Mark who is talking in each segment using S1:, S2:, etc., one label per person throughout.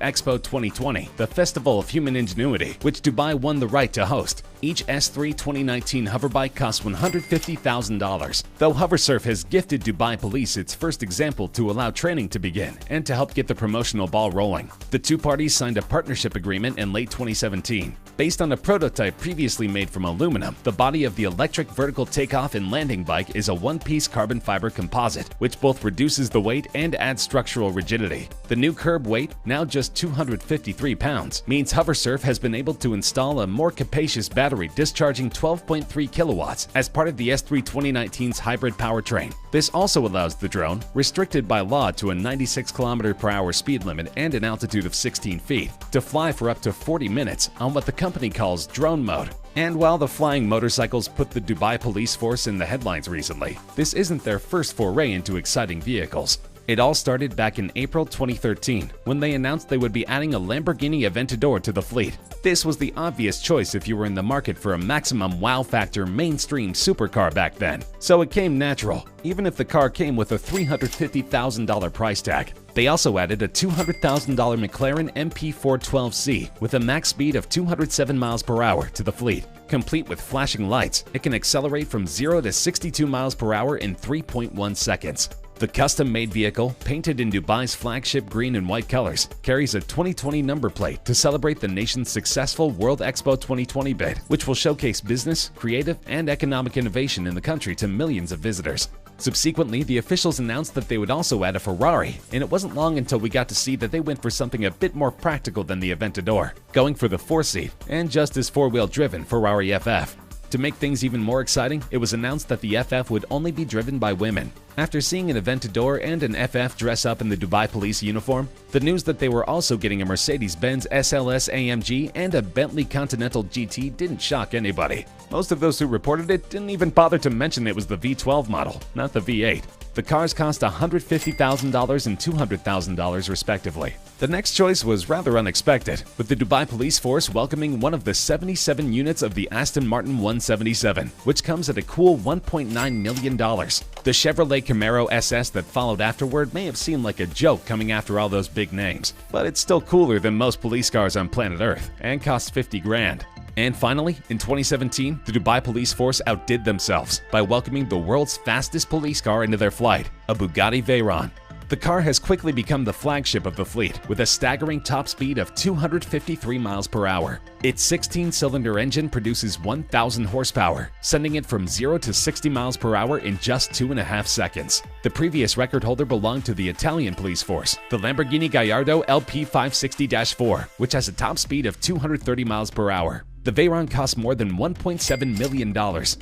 S1: Expo 2020, the Festival of Human Ingenuity, which Dubai won the right to host. Each S3 2019 hoverbike costs $150,000, though Hoversurf has gifted Dubai police its first example to allow training to begin and to help get the promotional ball rolling. The two parties signed a partnership agreement in late 2017. Based on a prototype previously made from aluminum, the body of the electric vertical takeoff and landing bike is a one-piece carbon fiber composite, which both reduces the weight and adds structural rigidity. The new curb weight, now just 253 pounds, means Hoversurf has been able to install a more capacious battery discharging 12.3 kilowatts as part of the S3 2019's hybrid powertrain. This also allows the drone, restricted by law to a 96 km/h speed limit and an altitude of 16 feet, to fly for up to 40 minutes on what the company calls drone mode. And while the flying motorcycles put the Dubai police force in the headlines recently, this isn't their first foray into exciting vehicles. It all started back in April 2013, when they announced they would be adding a Lamborghini Aventador to the fleet. This was the obvious choice if you were in the market for a maximum wow factor mainstream supercar back then, so it came natural, even if the car came with a $350,000 price tag. They also added a $200,000 McLaren MP412C with a max speed of 207 miles per hour to the fleet. Complete with flashing lights, it can accelerate from 0 to 62 miles per hour in 3.1 seconds. The custom-made vehicle, painted in Dubai's flagship green and white colors, carries a 2020 number plate to celebrate the nation's successful World Expo 2020 bid, which will showcase business, creative, and economic innovation in the country to millions of visitors. Subsequently, the officials announced that they would also add a Ferrari, and it wasn't long until we got to see that they went for something a bit more practical than the Aventador, going for the 4-seat and just as four-wheel driven Ferrari FF. To make things even more exciting, it was announced that the FF would only be driven by women. After seeing an Aventador and an FF dress up in the Dubai police uniform, the news that they were also getting a Mercedes-Benz SLS AMG and a Bentley Continental GT didn't shock anybody. Most of those who reported it didn't even bother to mention it was the V12 model, not the V8. The cars cost $150,000 and $200,000 respectively. The next choice was rather unexpected, with the Dubai police force welcoming one of the 77 units of the Aston Martin 177, which comes at a cool $1.9 million. The Chevrolet Camaro SS that followed afterward may have seemed like a joke coming after all those big names, but it's still cooler than most police cars on planet Earth and costs 50 grand. And finally, in 2017, the Dubai police force outdid themselves by welcoming the world's fastest police car into their flight, a Bugatti Veyron. The car has quickly become the flagship of the fleet, with a staggering top speed of 253 miles per hour. Its 16-cylinder engine produces 1,000 horsepower, sending it from 0 to 60 miles per hour in just 2.5 seconds. The previous record holder belonged to the Italian police force, the Lamborghini Gallardo LP560-4, which has a top speed of 230 miles per hour. The Veyron costs more than $1.7 million,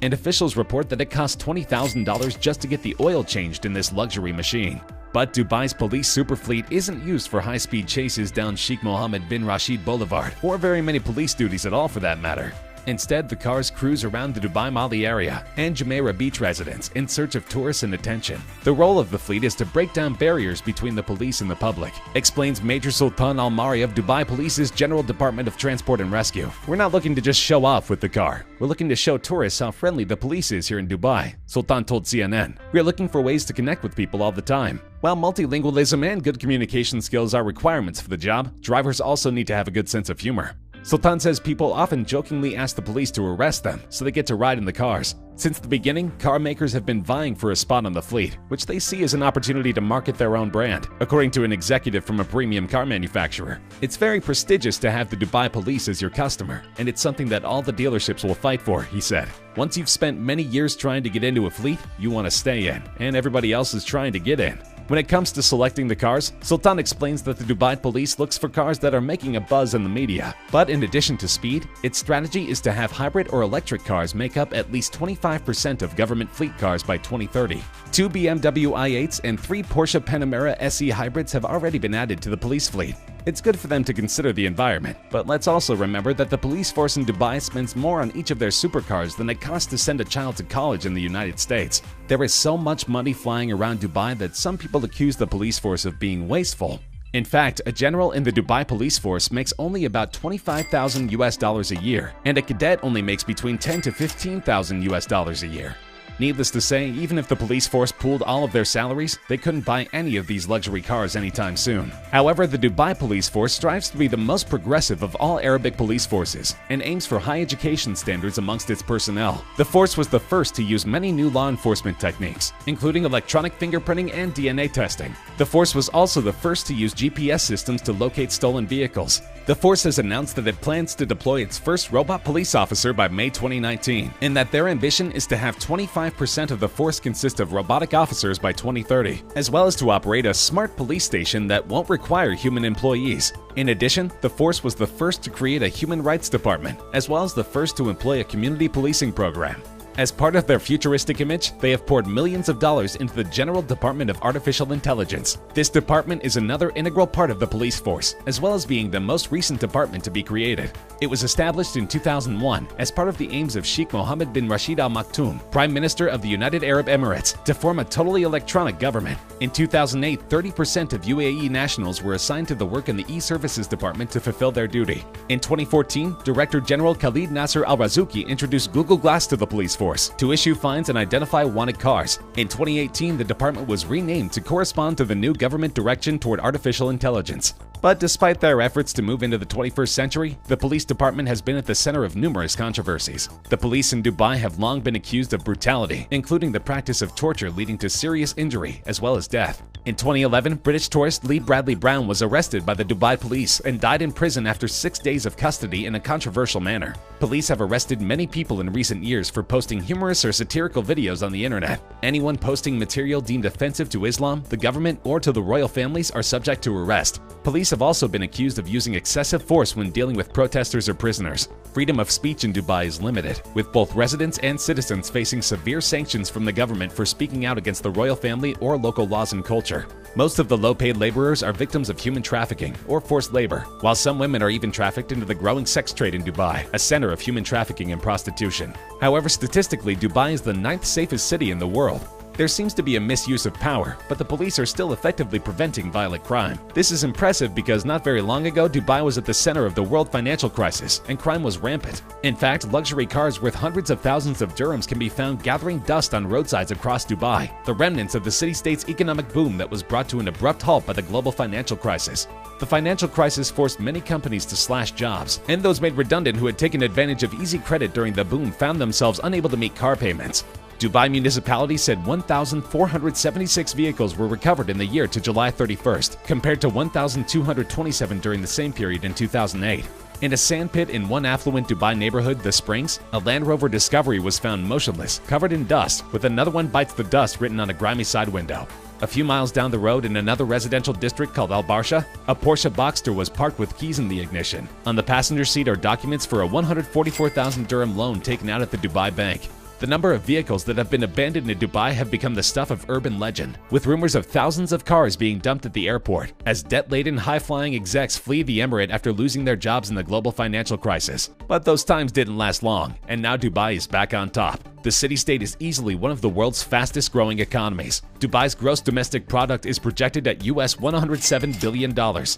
S1: and officials report that it cost $20,000 just to get the oil changed in this luxury machine. But Dubai's police superfleet isn't used for high-speed chases down Sheikh Mohammed bin Rashid Boulevard, or very many police duties at all for that matter. Instead, the cars cruise around the Dubai Mali area and Jumeirah Beach residents in search of tourists and attention. The role of the fleet is to break down barriers between the police and the public, explains Major Sultan Al-Mari of Dubai Police's General Department of Transport and Rescue. We're not looking to just show off with the car. We're looking to show tourists how friendly the police is here in Dubai, Sultan told CNN. We're looking for ways to connect with people all the time. While multilingualism and good communication skills are requirements for the job, drivers also need to have a good sense of humor. Sultan says people often jokingly ask the police to arrest them so they get to ride in the cars. Since the beginning, car makers have been vying for a spot on the fleet, which they see as an opportunity to market their own brand, according to an executive from a premium car manufacturer. It's very prestigious to have the Dubai police as your customer, and it's something that all the dealerships will fight for, he said. Once you've spent many years trying to get into a fleet, you want to stay in, and everybody else is trying to get in. When it comes to selecting the cars, Sultan explains that the Dubai police looks for cars that are making a buzz in the media. But in addition to speed, its strategy is to have hybrid or electric cars make up at least 25% of government fleet cars by 2030. 2 BMW i8s and 3 Porsche Panamera SE hybrids have already been added to the police fleet. It's good for them to consider the environment, but let's also remember that the police force in Dubai spends more on each of their supercars than it costs to send a child to college in the United States. There is so much money flying around Dubai that some people accuse the police force of being wasteful. In fact, a general in the Dubai police force makes only about $25,000 US a year, and a cadet only makes between $10,000 to $15,000 US a year. Needless to say, even if the police force pooled all of their salaries, they couldn't buy any of these luxury cars anytime soon. However, the Dubai police force strives to be the most progressive of all Arabic police forces and aims for high education standards amongst its personnel. The force was the first to use many new law enforcement techniques, including electronic fingerprinting and DNA testing. The force was also the first to use GPS systems to locate stolen vehicles. The force has announced that it plans to deploy its first robot police officer by May 2019, and that their ambition is to have 25% of the force consist of robotic officers by 2030, as well as to operate a smart police station that won't require human employees. In addition, the force was the first to create a human rights department, as well as the first to employ a community policing program. As part of their futuristic image, they have poured millions of dollars into the General Department of Artificial Intelligence. This department is another integral part of the police force, as well as being the most recent department to be created. It was established in 2001 as part of the aims of Sheikh Mohammed bin Rashid Al Maktoum, Prime Minister of the United Arab Emirates, to form a totally electronic government. In 2008, 30% of UAE nationals were assigned to the work in the e-services department to fulfill their duty. In 2014, Director General Khalid Nasser Al-Razouki introduced Google Glass to the police force to issue fines and identify wanted cars. In 2018, the department was renamed to correspond to the new government direction toward artificial intelligence. But despite their efforts to move into the 21st century, the police department has been at the center of numerous controversies. The police in Dubai have long been accused of brutality, including the practice of torture leading to serious injury as well as death. In 2011, British tourist Lee Bradley Brown was arrested by the Dubai police and died in prison after 6 days of custody in a controversial manner. Police have arrested many people in recent years for posting humorous or satirical videos on the internet. Anyone posting material deemed offensive to Islam, the government, or to the royal families are subject to arrest. Police have also been accused of using excessive force when dealing with protesters or prisoners. Freedom of speech in Dubai is limited, with both residents and citizens facing severe sanctions from the government for speaking out against the royal family or local laws and culture. Most of the low-paid laborers are victims of human trafficking or forced labor, while some women are even trafficked into the growing sex trade in Dubai, a center of human trafficking and prostitution. However, statistically, Dubai is the 9th safest city in the world. There seems to be a misuse of power, but the police are still effectively preventing violent crime. This is impressive because not very long ago, Dubai was at the center of the world financial crisis, and crime was rampant. In fact, luxury cars worth hundreds of thousands of dirhams can be found gathering dust on roadsides across Dubai, the remnants of the city-state's economic boom that was brought to an abrupt halt by the global financial crisis. The financial crisis forced many companies to slash jobs, and those made redundant who had taken advantage of easy credit during the boom found themselves unable to meet car payments. Dubai municipality said 1,476 vehicles were recovered in the year to July 31st, compared to 1,227 during the same period in 2008. In a sandpit in one affluent Dubai neighborhood, The Springs, a Land Rover Discovery was found motionless, covered in dust, with another one bites the dust written on a grimy side window. A few miles down the road in another residential district called Al Barsha, a Porsche Boxster was parked with keys in the ignition. On the passenger seat are documents for a 144,000 dirham loan taken out at the Dubai Bank. The number of vehicles that have been abandoned in Dubai have become the stuff of urban legend, with rumors of thousands of cars being dumped at the airport, as debt-laden, high-flying execs flee the emirate after losing their jobs in the global financial crisis. But those times didn't last long, and now Dubai is back on top. The city-state is easily one of the world's fastest-growing economies. Dubai's gross domestic product is projected at US $107 billion,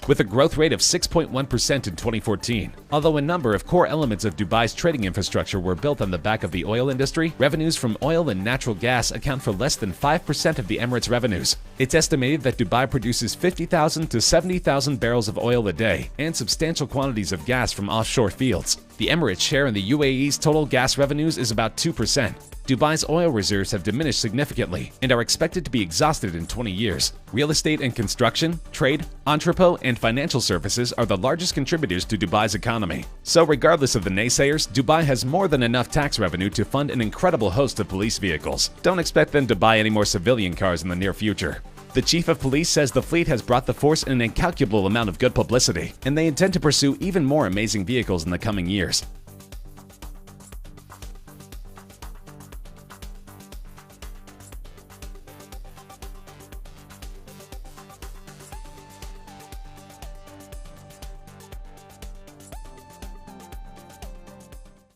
S1: with a growth rate of 6.1% in 2014. Although a number of core elements of Dubai's trading infrastructure were built on the back of the oil industry, revenues from oil and natural gas account for less than 5% of the Emirates' revenues. It's estimated that Dubai produces 50,000 to 70,000 barrels of oil a day and substantial quantities of gas from offshore fields. The Emirates' share in the UAE's total gas revenues is about 2%. Dubai's oil reserves have diminished significantly and are expected to be exhausted in 20 years. Real estate and construction, trade, entrepot, and financial services are the largest contributors to Dubai's economy. So regardless of the naysayers, Dubai has more than enough tax revenue to fund an incredible host of police vehicles. Don't expect them to buy any more civilian cars in the near future. The chief of police says the fleet has brought the force an incalculable amount of good publicity, and they intend to pursue even more amazing vehicles in the coming years.